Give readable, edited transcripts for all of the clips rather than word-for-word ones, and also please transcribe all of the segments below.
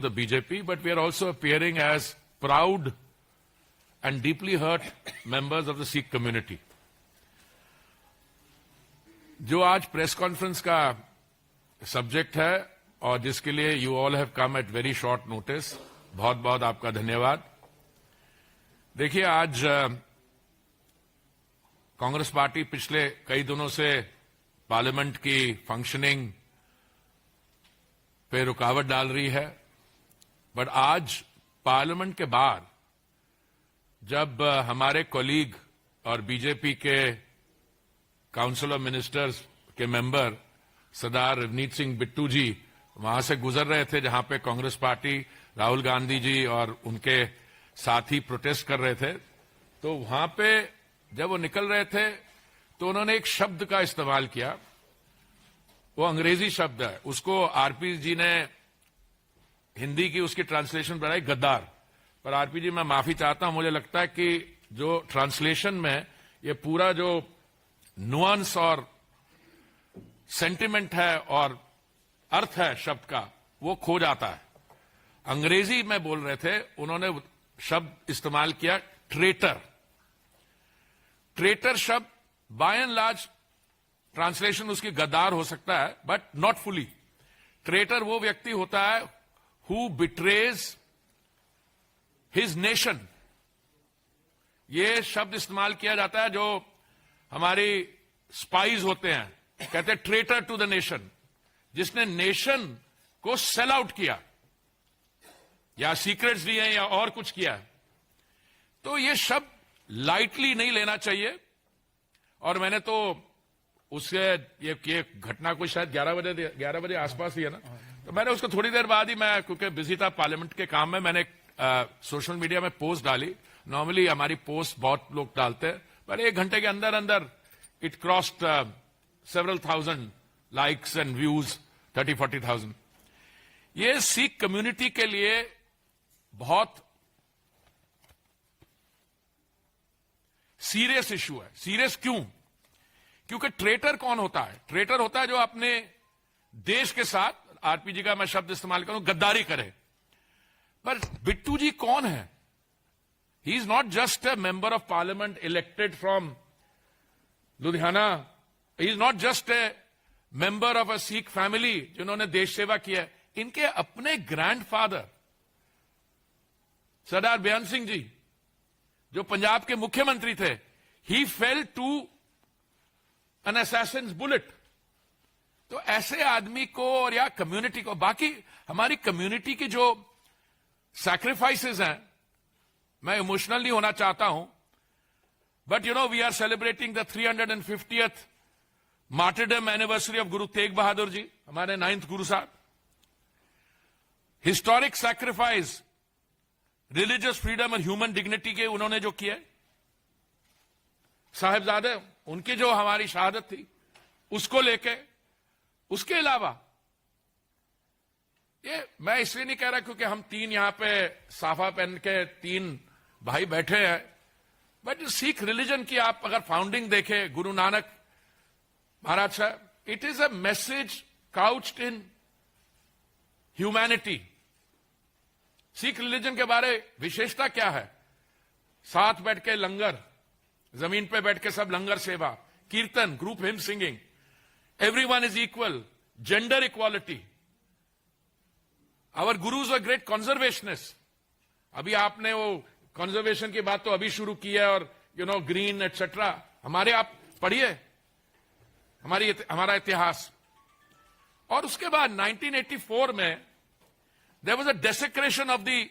the BJP, but we are also appearing as proud and deeply hurt members of the Sikh community. जो आज press conference का subject है और जिसके लिए you all have come at very short notice, बहुत बहुत आपका धन्यवाद। देखिए, आज कांग्रेस पार्टी पिछले कई दिनों से पार्लियामेंट की फंक्शनिंग पे रुकावट डाल रही है, बट आज पार्लियामेंट के बाहर जब हमारे कोलीग और बीजेपी के काउंसिल ऑफ मिनिस्टर्स के मेंबर सरदार रवनीत सिंह बिट्टू जी वहां से गुजर रहे थे, जहां पे कांग्रेस पार्टी राहुल गांधी जी और उनके साथी प्रोटेस्ट कर रहे थे, तो वहां पे जब वो निकल रहे थे तो उन्होंने एक शब्द का इस्तेमाल किया। वो अंग्रेजी शब्द है, उसको आरपी जी ने हिंदी की उसकी ट्रांसलेशन बनाई गद्दार। पर आरपी जी, मैं माफी चाहता हूं, मुझे लगता है कि जो ट्रांसलेशन में ये पूरा जो नुआंस और सेंटिमेंट है और अर्थ है शब्द का, वो खो जाता है। अंग्रेजी में बोल रहे थे, उन्होंने शब्द इस्तेमाल किया ट्रेटर। ट्रेटर शब्द बाय एंड लार्ज ट्रांसलेशन उसकी गद्दार हो सकता है, बट नॉट फुली। ट्रेटर वो व्यक्ति होता है हु बिट्रेज हिज नेशन। ये शब्द इस्तेमाल किया जाता है जो हमारी स्पाइज होते हैं, कहते हैं ट्रेटर टू द नेशन, जिसने नेशन को सेल आउट किया या सीक्रेट्स दिए या और कुछ किया। तो ये शब्द लाइटली नहीं लेना चाहिए। और मैंने तो उससे ये घटना कोई शायद 11 बजे आसपास ही है ना, तो मैंने उसको थोड़ी देर बाद ही, मैं क्योंकि बिजी था पार्लियामेंट के काम में, मैंने सोशल मीडिया में पोस्ट डाली। नॉर्मली हमारी पोस्ट बहुत लोग डालते हैं, पर 1 घंटे के अंदर अंदर it crossed several thousand likes and views, 30-40,000। ये सिख कम्युनिटी के लिए बहुत सीरियस इशू है। सीरियस क्यों? क्योंकि ट्रेटर कौन होता है? ट्रेटर होता है जो अपने देश के साथ, आरपीजी का मैं शब्द इस्तेमाल करूं, गद्दारी करे। पर बिट्टू जी कौन है? He is not just a member of parliament elected from Ludhiana. He is not just a member of a Sikh family जिन्होंने देश सेवा किया। इनके अपने ग्रैंडफादर सरदार बेअंत सिंह जी, जो पंजाब के मुख्यमंत्री थे, he fell to an assassin's bullet. तो ऐसे आदमी को और या कम्युनिटी को, बाकी हमारी कम्युनिटी की जो सैक्रिफाइसेस हैं, मैं इमोशनल नहीं होना चाहता हूं, but you know we are celebrating the 350th martyrdom anniversary of Guru Tegh Bahadur ji, हमारे 9th Guru Sahib. Historic sacrifice, religious freedom और ह्यूमन डिग्निटी के उन्होंने जो किया, साहिबजादे उनकी जो हमारी शहादत थी उसको लेके, उसके अलावा ये मैं इसलिए नहीं कह रहा क्योंकि हम 3 यहां पे साफा पहन के 3 भाई बैठे हैं, बट सिख रिलीजन की आप अगर फाउंडिंग देखें, गुरु Nanak Maharaj Sahib, it is a message couched in humanity. Sikh religion के बारे विशेषता क्या है? साथ बैठ के लंगर, जमीन पे बैठ के सब langar seva, kirtan, group hymn singing, everyone is equal, gender equality. Our gurus are great conservationist. अभी आपने वो कंजर्वेशन की बात तो अभी शुरू की है, और यू नो ग्रीन एटसेट्रा, हमारे आप पढ़िए हमारा इतिहास। और उसके बाद 1984 में there was a desecration of the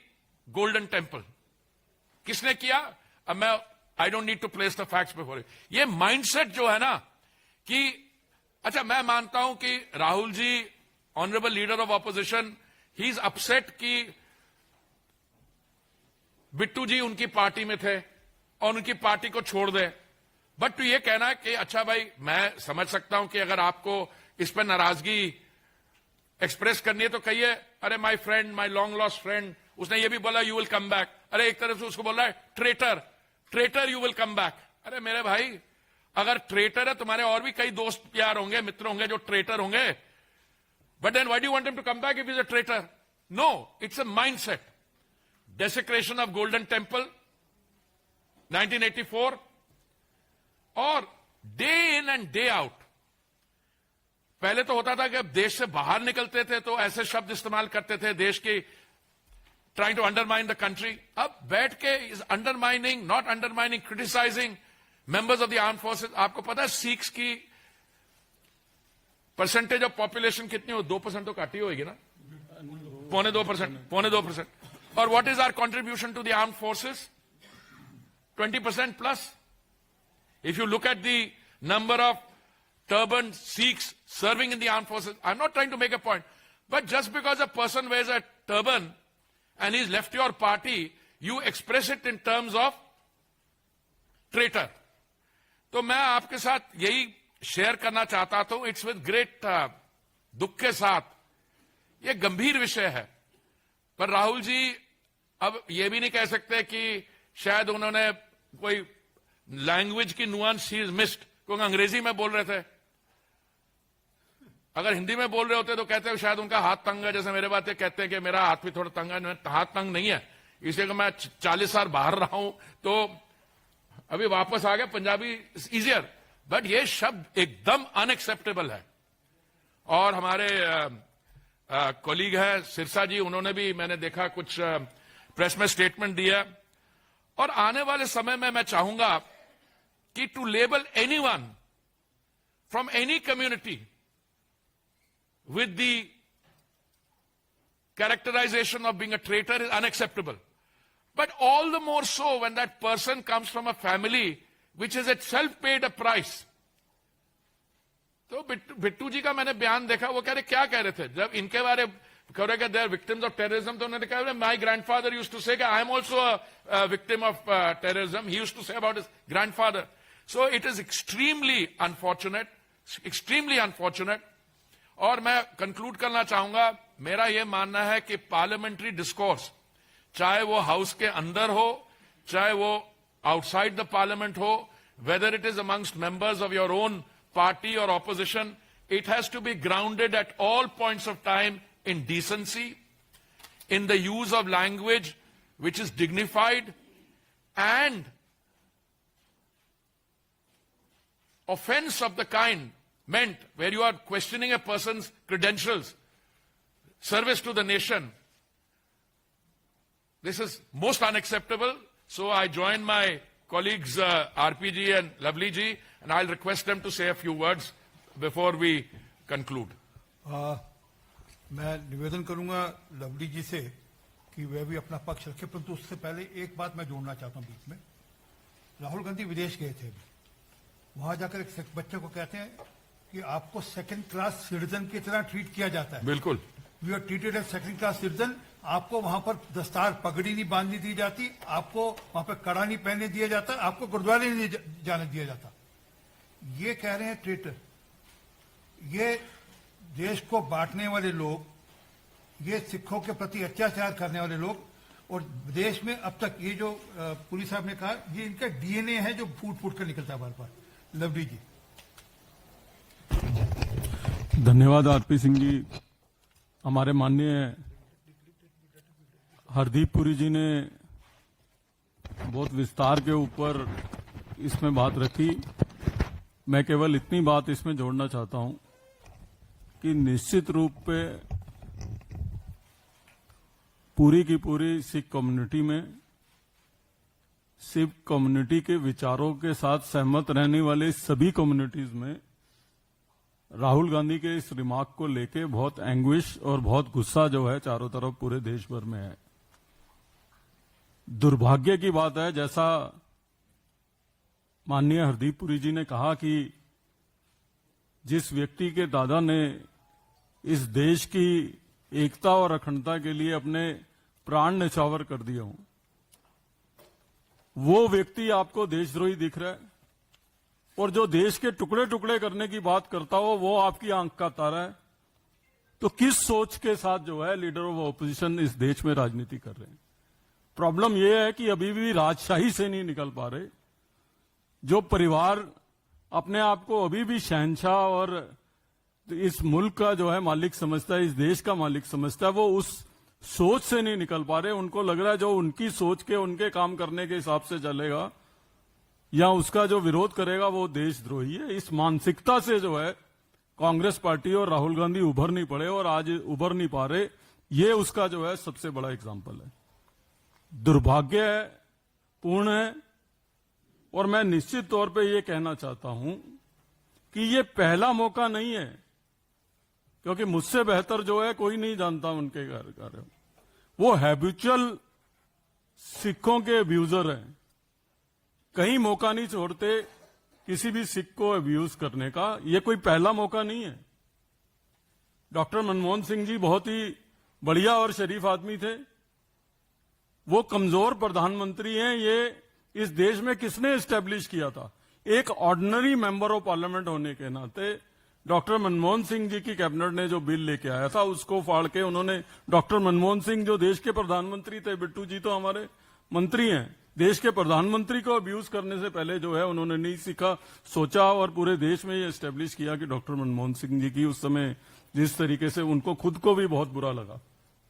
Golden Temple. किसने किया? अब मैं I don't need to place the facts before you. ये माइंडसेट जो है ना कि अच्छा, मैं मानता हूं कि Rahul ji, honourable leader of opposition, he is upset कि बिट्टू जी उनकी पार्टी में थे और उनकी पार्टी को छोड़ दे। बट तो ये कहना है कि अच्छा भाई, मैं समझ सकता हूं कि अगर आपको इस पर नाराजगी एक्सप्रेस करनी है तो कहिए, अरे my friend, my long lost friend, उसने ये भी बोला यू विल कम बैक। अरे एक तरफ से उसको बोल रहा है traitor, traitor you will come back. अरे मेरे भाई, अगर ट्रेटर है, तुम्हारे और भी कई दोस्त यार होंगे, मित्र होंगे जो ट्रेटर होंगे, but then why do you want him to come back if he is a traitor? No, it's a mindset. Desecration of Golden Temple, 1984, और day in and day out. पहले तो होता था कि अब देश से बाहर निकलते थे तो ऐसे शब्द इस्तेमाल करते थे देश की, trying to undermine the country. अब बैठ के is undermining, not undermining, criticising members of the armed forces. आपको पता है सिख्स की परसेंटेज ऑफ पॉपुलेशन कितनी हो? 2% तो काटी होगी ना, 2.5%. और what is our contribution to the armed forces? 20% plus. If you look at the number of turban Sikhs serving in the armed forces, I'm not trying to make a point, but just because a person wears a turban and he's left your party, you express it in terms of traitor. तो मैं आपके साथ यही share करना चाहता था. It's with great दुख के साथ. ये गंभीर विषय है, पर राहुल जी अब ये भी नहीं कह सकते कि शायद उन्होंने कोई लैंग्वेज की नुआंस ही मिस्ड, क्योंकि अंग्रेजी में बोल रहे थे. अगर हिंदी में बोल रहे होते तो कहते हैं शायद उनका हाथ तंग है, जैसे मेरे बातें कहते हैं कि मेरा हाथ भी थोड़ा तंग है. हाथ तंग नहीं है, इसलिए कि मैं 40 साल बाहर रहा हूं तो अभी वापस आ गया. पंजाबी इजियर, बट ये शब्द एकदम अनएक्सेप्टेबल है. और हमारे कॉलीग है सिरसा जी, उन्होंने भी मैंने देखा कुछ प्रेस में स्टेटमेंट दिया. और आने वाले समय में मैं चाहूंगा कि to label anyone from any community with the characterization of being a traitor is unacceptable. But all the more so when that person comes from a family which has itself paid a price. तो बिट्टू जी का मैंने बयान देखा, वो कह रहे क्या कह रहे थे जब इनके बारे कह रहे they are victims of terrorism, तो उन्होंने कहा my grandfather used to say I am also a victim of terrorism. He used to say about his grandfather. So it is extremely unfortunate. और मैं कंक्लूड करना चाहूंगा, मेरा यह मानना है कि पार्लियामेंट्री डिस्कोर्स, चाहे वो हाउस के अंदर हो, चाहे वो आउटसाइड द पार्लियामेंट हो, whether it is amongst members of your own party or opposition, it has to be grounded at all points of time in decency, in the use of language which is dignified, and offense of the kind meant where you are questioning a person's credentials, service to the nation. This is most unacceptable. So I join my colleagues RPG and Lovely ji, and I'll request them to say a few words before we conclude. मैं निवेदन करूंगा lovely जी से कि वह भी अपना पक्ष रखे, परंतु उससे पहले एक बात मैं जोड़ना चाहता हूं बीच में. राहुल गांधी विदेश गए थे, वहां जाकर एक बच्चे को कहते हैं कि आपको सेकंड क्लास सिटीजन की तरह ट्रीट किया जाता है. बिल्कुल. We are treated as second class citizen. आपको वहां पर दस्तार पगड़ी नहीं बांधनी दी जाती, आपको वहां पर कड़ा नहीं पहनने दिया जाता, आपको गुरुद्वारे नहीं जाने दिया जाता. ये कह रहे हैं ट्रेटर. ये देश को बांटने वाले लोग, ये सिखों के प्रति अत्याचार करने वाले लोग, और देश में अब तक ये जो पुरी साहब ने कहा, ये इनका डीएनए है जो फूट फूट कर निकलता है बार बार. लवली जी. धन्यवाद आरपी सिंह जी. हमारे माननीय हरदीप पुरी जी ने बहुत विस्तार के ऊपर इसमें बात रखी. मैं केवल इतनी बात इसमें जोड़ना चाहता हूं कि निश्चित रूप पे पूरी की पूरी सिख कम्युनिटी में, सिख कम्युनिटी के विचारों के साथ सहमत रहने वाले सभी कम्युनिटीज में राहुल गांधी के इस रिमार्क को लेके बहुत एंग्विश और बहुत गुस्सा जो है चारों तरफ पूरे देश भर में है. दुर्भाग्य की बात है, जैसा माननीय हरदीप पुरी जी ने कहा कि जिस व्यक्ति के दादा ने इस देश की एकता और अखंडता के लिए अपने प्राण न्यौछावर कर दिए हों, वो व्यक्ति आपको देशद्रोही दिख रहा है. और जो देश के टुकड़े टुकड़े करने की बात करता हो वो आपकी आंख का तारा है. तो किस सोच के साथ जो है लीडर ऑफ ऑपोजिशन इस देश में राजनीति कर रहे हैं? प्रॉब्लम यह है कि अभी भी राजशाही से नहीं निकल पा रहे. जो परिवार अपने आप को अभी भी शहंशाह और इस मुल्क का जो है मालिक समझता है, इस देश का मालिक समझता है, वो उस सोच से नहीं निकल पा रहे। उनको लग रहा है जो उनकी सोच के, उनके काम करने के हिसाब से चलेगा या उसका जो विरोध करेगा वो देशद्रोही है। इस मानसिकता से जो है कांग्रेस पार्टी और राहुल गांधी उभर नहीं पड़े और आज उभर नहीं पा रहे। ये उसका जो है सबसे बड़ा एग्जाम्पल है। दुर्भाग्यपूर्ण है। और मैं निश्चित तौर पे ये कहना चाहता हूं कि ये पहला मौका नहीं है, क्योंकि मुझसे बेहतर जो है कोई नहीं जानता उनके कार्य। वो हैबिचुअल सिखों के अब्यूजर हैं, कहीं मौका नहीं छोड़ते किसी भी सिख को अब्यूज करने का। ये कोई पहला मौका नहीं है। डॉक्टर मनमोहन सिंह जी बहुत ही बढ़िया और शरीफ आदमी थे। वो कमजोर प्रधानमंत्री हैं। ये इस देश में किसने एस्टेब्लिश किया था? एक ऑर्डिनरी मेंबर ऑफ पार्लियामेंट होने के नाते डॉक्टर मनमोहन सिंह जी की कैबिनेट ने जो बिल लेके आया था उसको फाड़ के उन्होंने, डॉक्टर मनमोहन सिंह जो देश के प्रधानमंत्री थे, बिट्टू जी तो हमारे मंत्री हैं, देश के प्रधानमंत्री को अब्यूज करने से पहले जो है उन्होंने नहीं सीखा, सोचा और पूरे देश में ये एस्टेब्लिश किया कि डॉक्टर मनमोहन सिंह जी की उस समय जिस तरीके से उनको खुद को भी बहुत बुरा लगा,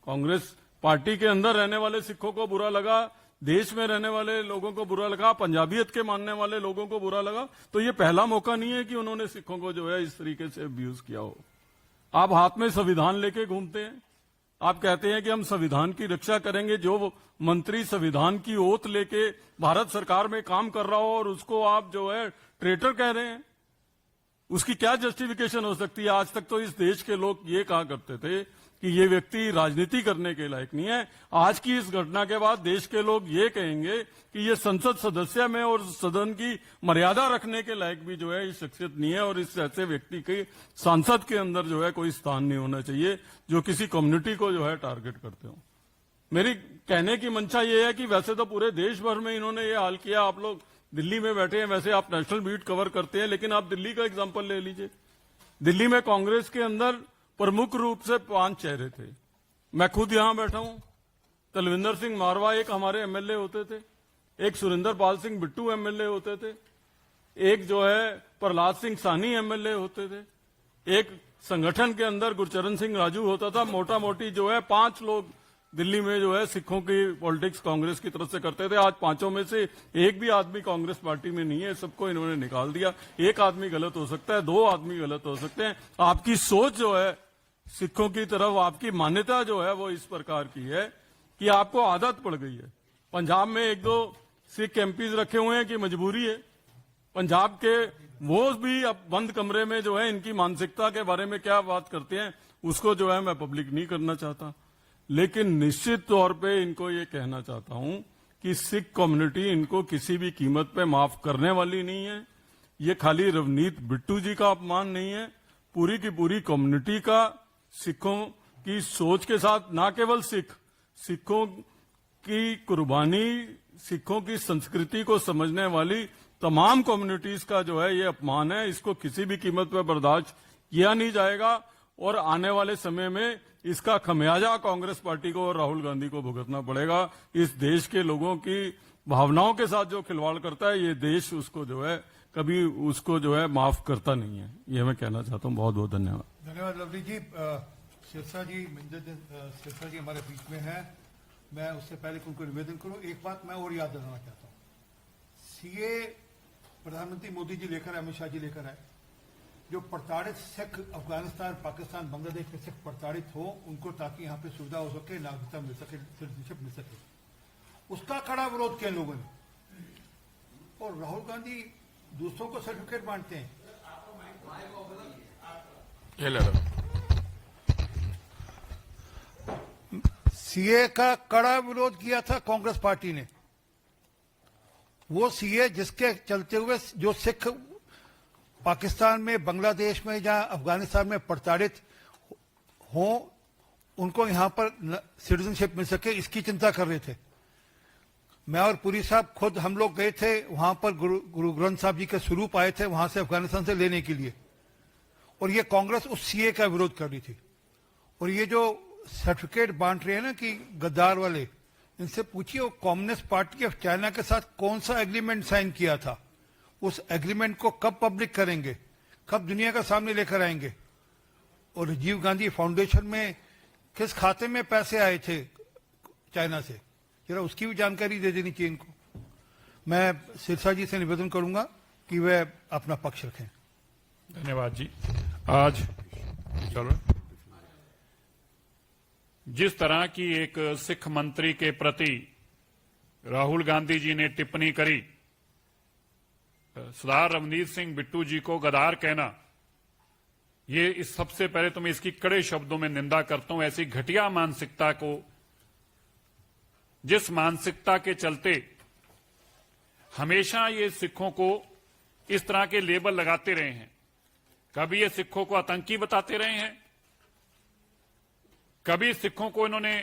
कांग्रेस पार्टी के अंदर रहने वाले सिखों को बुरा लगा, देश में रहने वाले लोगों को बुरा लगा, पंजाबियत के मानने वाले लोगों को बुरा लगा। तो ये पहला मौका नहीं है कि उन्होंने सिखों को जो है इस तरीके से अब्यूज किया हो। आप हाथ में संविधान लेके घूमते हैं, आप कहते हैं कि हम संविधान की रक्षा करेंगे। जो मंत्री संविधान की ओथ लेके भारत सरकार में काम कर रहा हो और उसको आप जो है ट्रेटर कह रहे हैं, उसकी क्या जस्टिफिकेशन हो सकती है? आज तक तो इस देश के लोग ये कहा करते थे कि ये व्यक्ति राजनीति करने के लायक नहीं है। आज की इस घटना के बाद देश के लोग ये कहेंगे कि ये संसद सदस्य में और सदन की मर्यादा रखने के लायक भी जो है ये शख्सियत नहीं है और इस ऐसे व्यक्ति के सांसद के अंदर जो है कोई स्थान नहीं होना चाहिए जो किसी कम्युनिटी को जो है टारगेट करते हो। मेरी कहने की मंशा ये है कि वैसे तो पूरे देश भर में इन्होंने ये हाल किया। आप लोग दिल्ली में बैठे हैं, वैसे आप नेशनल बीट कवर करते हैं, लेकिन आप दिल्ली का एग्जाम्पल ले लीजिए। दिल्ली में कांग्रेस के अंदर प्रमुख रूप से 5 चेहरे थे। मैं खुद यहां बैठा हूं। तलविंदर सिंह मारवा एक हमारे एमएलए होते थे, एक सुरेंद्र पाल सिंह बिट्टू एमएलए होते थे, एक जो है प्रहलाद सिंह सानी एमएलए होते थे, एक संगठन के अंदर गुरचरण सिंह राजू होता था। मोटा मोटी जो है 5 लोग दिल्ली में जो है सिखों की पॉलिटिक्स कांग्रेस की तरफ से करते थे। आज 5 में से एक भी आदमी कांग्रेस पार्टी में नहीं है, सबको इन्होंने निकाल दिया। एक आदमी गलत हो सकता है, 2 आदमी गलत हो सकते हैं। आपकी सोच जो है सिखों की तरफ, आपकी मान्यता जो है वो इस प्रकार की है कि आपको आदत पड़ गई है। पंजाब में 1-2 सिख एमपीज रखे हुए हैं कि मजबूरी है। पंजाब के वो भी अब बंद कमरे में जो है इनकी मानसिकता के बारे में क्या बात करते हैं उसको जो है मैं पब्लिक नहीं करना चाहता, लेकिन निश्चित तौर पे इनको ये कहना चाहता हूं कि सिख कम्युनिटी इनको किसी भी कीमत पे माफ करने वाली नहीं है। ये खाली रवनीत बिट्टू जी का अपमान नहीं है, पूरी की पूरी कम्युनिटी का, सिखों की सोच के साथ, ना केवल सिखों की कुर्बानी, सिखों की संस्कृति को समझने वाली तमाम कम्युनिटीज का जो है ये अपमान है। इसको किसी भी कीमत पर बर्दाश्त किया नहीं जाएगा और आने वाले समय में इसका खमियाजा कांग्रेस पार्टी को और राहुल गांधी को भुगतना पड़ेगा। इस देश के लोगों की भावनाओं के साथ जो खिलवाड़ करता है ये देश उसको जो है कभी उसको जो है माफ करता नहीं है। ये मैं कहना चाहता हूं। बहुत बहुत धन्यवाद। धन्यवाद लवली जी। सिरसा जी, सिरसा जी हमारे बीच में है। मैं उससे पहले उनको निवेदन करूं, एक बात मैं और याद दिलाना चाहता हूं। सीए प्रधानमंत्री मोदी जी लेकर, अमित शाह जी लेकर आए। जो प्रताड़ित सिख अफगानिस्तान, पाकिस्तान, बांग्लादेश में सिख प्रताड़ित हो उनको, ताकि यहाँ पे सुविधा हो सके, नागरिकता मिल सके, सिटीजनशिप मिल सके, उसका कड़ा विरोध किया लोगों ने। और राहुल गांधी दूसरों को सर्टिफिकेट बांटते हैं। ये ले लो। सीए का कड़ा विरोध किया था कांग्रेस पार्टी ने। वो सीए जिसके चलते हुए जो सिख पाकिस्तान में, बांग्लादेश में या अफगानिस्तान में प्रताड़ित हो उनको यहां पर सिटीजनशिप मिल सके, इसकी चिंता कर रहे थे। मैं और पुरी साहब खुद हम लोग गए थे वहां पर, गुरु ग्रंथ साहब जी के स्वरूप आए थे वहां से अफगानिस्तान से लेने के लिए, और ये कांग्रेस उस सीए का विरोध कर रही थी। और ये जो सर्टिफिकेट बांट रहे हैं ना कि गद्दार वाले, इनसे पूछिए वो कम्युनिस्ट पार्टी ऑफ चाइना के साथ कौन सा एग्रीमेंट साइन किया था, उस एग्रीमेंट को कब पब्लिक करेंगे, कब दुनिया का सामने लेकर आएंगे। और राजीव गांधी फाउंडेशन में किस खाते में पैसे आए थे चाइना से, जरा उसकी भी जानकारी दे देनी चाहिए इनको। मैं सिरसा जी से निवेदन करूंगा कि वे अपना पक्ष रखें। धन्यवाद जी। आज चलो जिस तरह की एक सिख मंत्री के प्रति राहुल गांधी जी ने टिप्पणी करी, सरदार रवनीत सिंह बिट्टू जी को गद्दार कहना, ये इस सबसे पहले तो मैं इसकी कड़े शब्दों में निंदा करता हूं। ऐसी घटिया मानसिकता को, जिस मानसिकता के चलते हमेशा ये सिखों को इस तरह के लेबल लगाते रहे हैं, कभी ये सिखों को आतंकी बताते रहे हैं, कभी सिखों को इन्होंने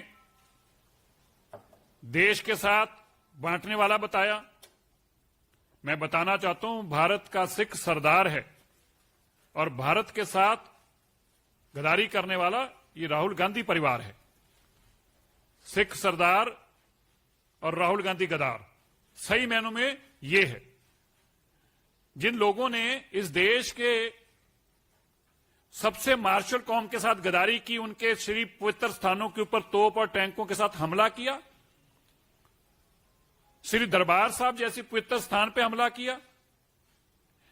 देश के साथ बांटने वाला बताया। मैं बताना चाहता हूं, भारत का सिख सरदार है और भारत के साथ गद्दारी करने वाला ये राहुल गांधी परिवार है। सिख सरदार और राहुल गांधी गद्दार, सही मायनों में ये है। जिन लोगों ने इस देश के सबसे मार्शल कौम के साथ गद्दारी की, उनके श्री पवित्र स्थानों के ऊपर तोप और टैंकों के साथ हमला किया, श्री दरबार साहब जैसे पवित्र स्थान पर हमला किया,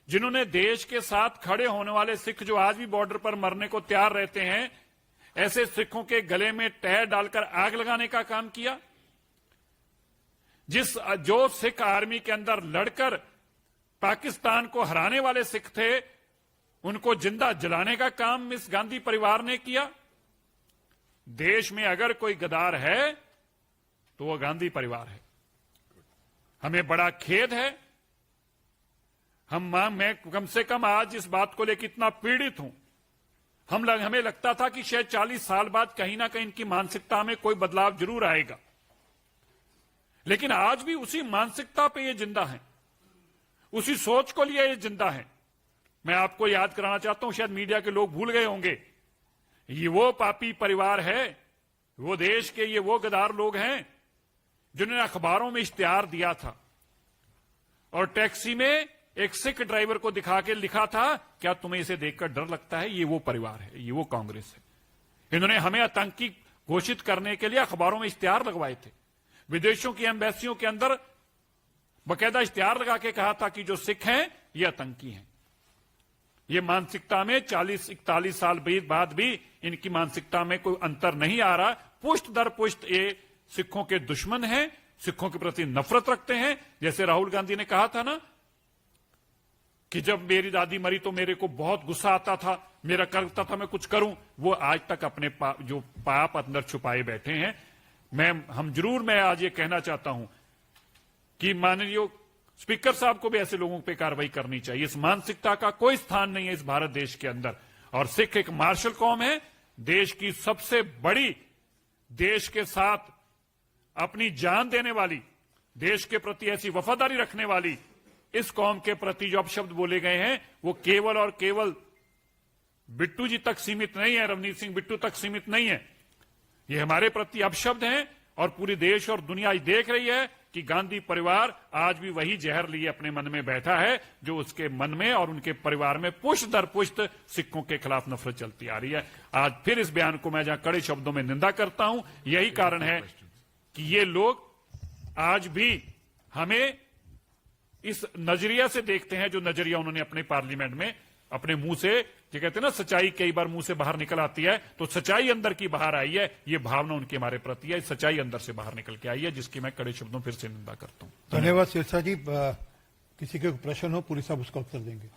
जिन्होंने देश के साथ खड़े होने वाले सिख जो आज भी बॉर्डर पर मरने को तैयार रहते हैं, ऐसे सिखों के गले में टहर डालकर आग लगाने का काम किया, जो सिख आर्मी के अंदर लड़कर पाकिस्तान को हराने वाले सिख थे, उनको जिंदा जलाने का काम इस गांधी परिवार ने किया। देश में अगर कोई गद्दार है तो वह गांधी परिवार है। हमें बड़ा खेद है। मैं कम से कम आज इस बात को लेकर इतना पीड़ित हूं। हमें लगता था कि शायद 40 साल बाद कहीं ना कहीं इनकी मानसिकता में कोई बदलाव जरूर आएगा, लेकिन आज भी उसी मानसिकता पे ये जिंदा हैं, उसी सोच को लिए ये जिंदा हैं। मैं आपको याद कराना चाहता हूं, शायद मीडिया के लोग भूल गए होंगे, ये वो पापी परिवार है, वो देश के ये वो गद्दार लोग हैं जिन्होंने अखबारों में इश्तिहार दिया था और टैक्सी में एक सिख ड्राइवर को दिखा के लिखा था, क्या तुम्हें इसे देखकर डर लगता है? ये वो परिवार है, ये वो कांग्रेस है। इन्होंने हमें आतंकी घोषित करने के लिए अखबारों में इश्तिहार लगवाए थे। विदेशों की एम्बेसियों के अंदर बकायदा इश्तिहार लगा के कहा था कि जो सिख हैं ये आतंकी हैं। ये मानसिकता में 40-41 साल बाद भी इनकी मानसिकता में कोई अंतर नहीं आ रहा। पुष्ट दर पुष्ट ये सिखों के दुश्मन हैं, सिखों के प्रति नफरत रखते हैं। जैसे राहुल गांधी ने कहा था ना कि जब मेरी दादी मरी तो मेरे को बहुत गुस्सा आता था, मेरा करता था मैं कुछ करूं, वो आज तक अपने जो पाप अंदर छुपाए बैठे हैं। मैं आज ये कहना चाहता हूं कि माननीय स्पीकर साहब को भी ऐसे लोगों पे कार्रवाई करनी चाहिए। इस मानसिकता का कोई स्थान नहीं है इस भारत देश के अंदर। और सिख एक मार्शल कौम है, देश की सबसे बड़ी, देश के साथ अपनी जान देने वाली, देश के प्रति ऐसी वफादारी रखने वाली इस कौम के प्रति जो अपशब्द बोले गए हैं वो केवल और केवल बिट्टू जी तक सीमित नहीं है, रवनीत सिंह बिट्टू तक सीमित नहीं है। ये हमारे प्रति अपशब्द हैं और पूरी देश और दुनिया देख रही है कि गांधी परिवार आज भी वही जहर लिए अपने मन में बैठा है जो उसके मन में और उनके परिवार में पुष्ट दर पुष्ट सिखों के खिलाफ नफरत चलती आ रही है। आज फिर इस बयान को मैं जहां कड़े शब्दों में निंदा करता हूं, यही कारण है कि ये लोग आज भी हमें इस नजरिया से देखते हैं जो नजरिया उन्होंने अपने पार्लियामेंट में अपने मुंह से, जो कहते हैं ना सच्चाई कई बार मुंह से बाहर निकल आती है, तो सच्चाई अंदर की बाहर आई है। ये भावना उनकी हमारे प्रति है, सच्चाई अंदर से बाहर निकल के आई है, जिसकी मैं कड़े शब्दों फिर से निंदा करता हूं। धन्यवाद सिरसा जी। किसी के प्रश्न हो पुलिस साहब उसका उत्तर देंगे।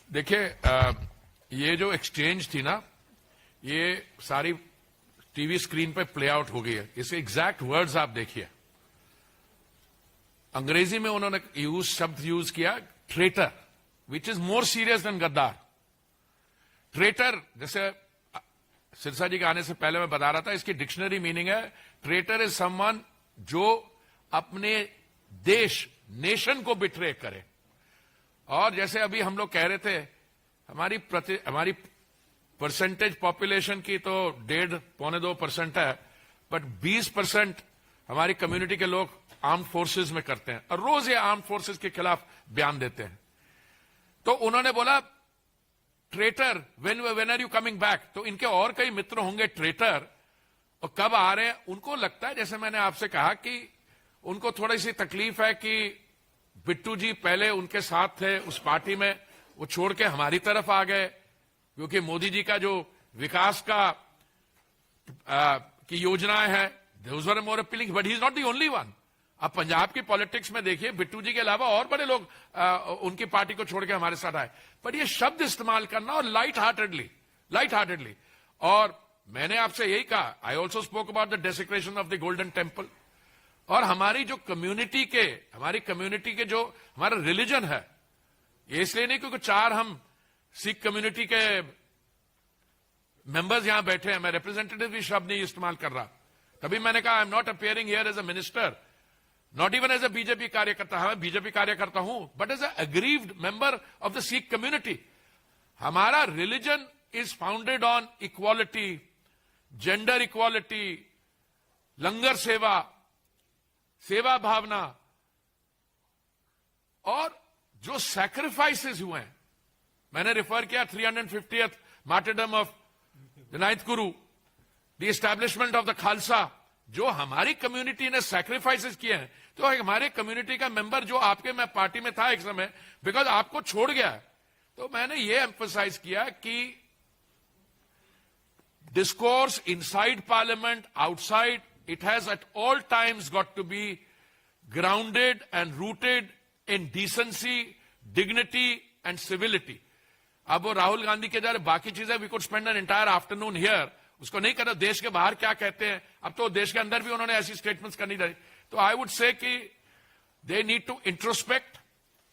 देखिए, ये जो एक्सचेंज थी ना, ये सारी टीवी स्क्रीन पे प्ले आउट हो गई है। इसके एग्जैक्ट वर्ड्स आप देखिए। अंग्रेजी में उन्होंने शब्द यूज किया traitor, which is more serious than गद्दार। ट्रेटर, जैसे सिरसा जी के आने से पहले मैं बता रहा था, इसकी डिक्शनरी मीनिंग है ट्रेटर इज समवन जो अपने देश, नेशन को बिट्रे करे। और जैसे अभी हम लोग कह रहे थे, हमारी परसेंटेज पॉपुलेशन की तो 1.5-2% है, बट 20% हमारी कम्युनिटी के लोग आर्म्ड फोर्सेस में करते हैं और रोज ये आर्म्ड फोर्सेस के खिलाफ बयान देते हैं। तो उन्होंने बोला traitor, when are you coming back? तो इनके और कई मित्र होंगे ट्रेटर, और कब आ रहे हैं? उनको लगता है, जैसे मैंने आपसे कहा, कि उनको थोड़ी सी तकलीफ है कि बिट्टू जी पहले उनके साथ थे उस पार्टी में, वो छोड़ के हमारी तरफ आ गए, क्योंकि मोदी जी का जो विकास का की योजनाएं हैं, those were more appealing, but he is not the only one. अब पंजाब की पॉलिटिक्स में देखिए, बिट्टू जी के अलावा और बड़े लोग उनकी पार्टी को छोड़ के हमारे साथ आए। पर ये शब्द इस्तेमाल करना, और लाइट हार्टेडली, और मैंने आपसे यही कहा, I also spoke about the desecration of the Golden temple, और हमारी कम्युनिटी के जो हमारा रिलीजन है, ये इसलिए नहीं क्योंकि 4 हम सिख कम्युनिटी के मेंबर्स यहां बैठे हैं, मैं रिप्रेजेंटेटिव भी शब्द नहीं इस्तेमाल कर रहा। तभी मैंने कहा I am not appearing here as a minister, not even as a BJP कार्यकर्ता। मैं बीजेपी कार्यकर्ता हूं, but as a aggrieved member of the Sikh community. हमारा religion is founded on equality, gender equality, langar seva भावना, और जो सैक्रिफाइसेस हुए हैं, मैंने रेफर किया 350th martyrdom of the 9th Guru, the establishment of the Khalsa, जो हमारी कम्युनिटी ने सैक्रिफाइसेस किए हैं। तो हमारे कम्युनिटी का मेंबर जो आपके, मैं पार्टी में था एक समय, बिकॉज आपको छोड़ गया है, तो मैंने ये एम्फसाइज किया कि discourse inside parliament, outside, it has at all times got to be grounded and rooted in decency, dignity and civility. अब वो राहुल गांधी के जरा बाकी चीजें, we could spend an entire afternoon here, उसको नहीं करना, देश के बाहर क्या कहते हैं, अब तो देश के अंदर भी उन्होंने ऐसी स्टेटमेंट्स करनी चाहिए। तो आई वुड से कि they need to introspect,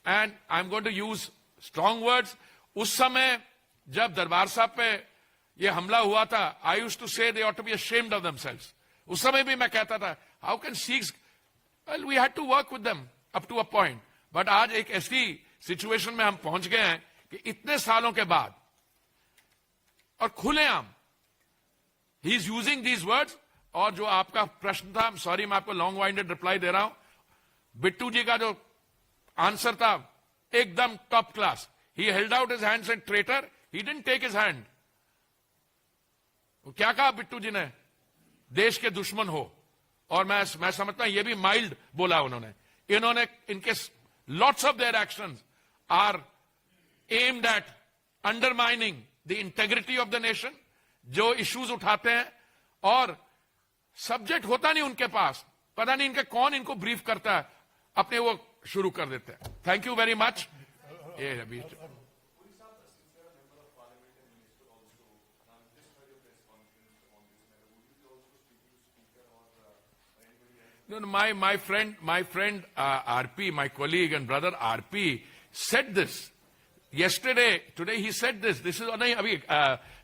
and I am going to use strong words. उस समय जब दरबार साहब पे ये हमला हुआ था, आई used to say they ought to be ashamed of themselves. उस समय भी मैं कहता था, how can Sikhs, well we had to work with them up to a point. But आज एक ऐसी सिचुएशन में हम पहुंच गए हैं कि इतने सालों के बाद, और खुलेआम he is using these words. और जो आपका प्रश्न था, सॉरी मैं आपको लॉन्ग वाइंडेड रिप्लाई दे रहा हूं, बिट्टू जी का जो आंसर था एकदम top class. He held out his hands and traitor, he didn't take his hand. क्या कहा बिट्टू जी ने? देश के दुश्मन हो। और मैं समझता हूं ये भी माइल्ड बोला उन्होंने। इनके lots of their actions are aimed at undermining the integrity of the nation. जो इश्यूज उठाते हैं और सब्जेक्ट होता नहीं उनके पास, पता नहीं इनके कौन इनको ब्रीफ करता है, अपने वो शुरू कर देते हैं। Thank you very much. No, my friend RP, my colleague and brother RP said this yesterday. Today he said this. This is नहीं अभी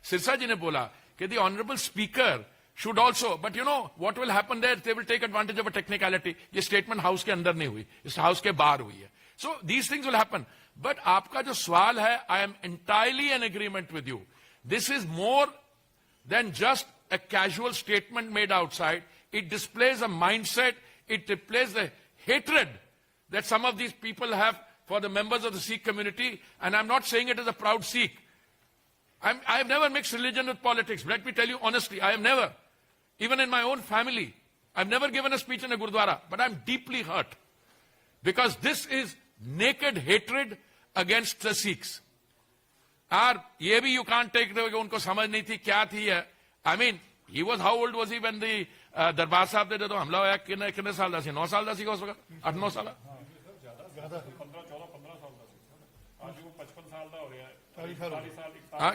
सिरसा जी ने बोला कि the honorable speaker should also. But you know what will happen there? They will take advantage of a technicality. ये statement house के अंदर नहीं हुई, इस house के बाहर हुई है. So these things will happen. But आपका जो सवाल है, I am entirely in agreement with you. This is more than just a casual statement made outside. It displays a mindset, it displays the hatred that some of these people have for the members of the Sikh community. And I'm not saying it as a proud Sikh. I have never mixed religion with politics. Let me tell you honestly, I have never. Even in my own family, I've never given a speech in a Gurdwara. But I'm deeply hurt. Because this is naked hatred against the Sikhs. और ये भी you can't take the उनको समझ नहीं थी क्या थी है. I mean, he was, how old was he when the दरबार साहब ने जो हमला हुआ, कितने साल था? 9 साल था उस वक्त, 8-9 साल।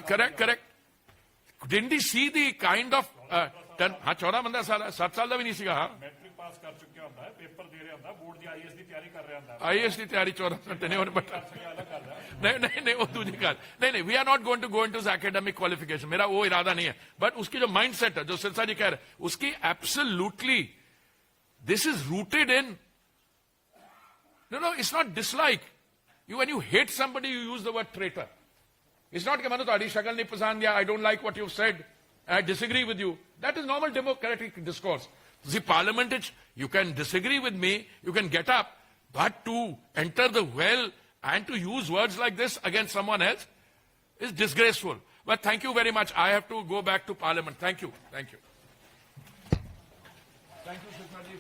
Correct. Didn't he see the kind of 14 साल, 7 साल का भी नहीं सीखा। मैट्रिक पास कर चुके होता है, पेपर दे रहे होता है, बोर्ड की आईएएस की तैयारी कर रहे होता है। आईएएस की तैयारी 14 साल नहीं होने पड़ता। नहीं वो दूसरी बात नहीं, we are not going to go into academic qualification, मेरा वो इरादा नहीं है। बट उसकी जो माइंडसेट है, जो सिरसा जी कह रहे, उसकी absolutely this is rooted in, no it's not dislike you, when you hate somebody you use the word traitor. It's not कि मैंने तुम्हारी शक्ल नहीं पसंद, या I don't like what you said, I disagree with you. That is normal democratic discourse. See, Parliament, you can disagree with me, you can get up, but to enter the well and to use words like this against someone else is disgraceful. But thank you very much. I have to go back to Parliament. Thank you. Thank you. Thank you, Sushma ji.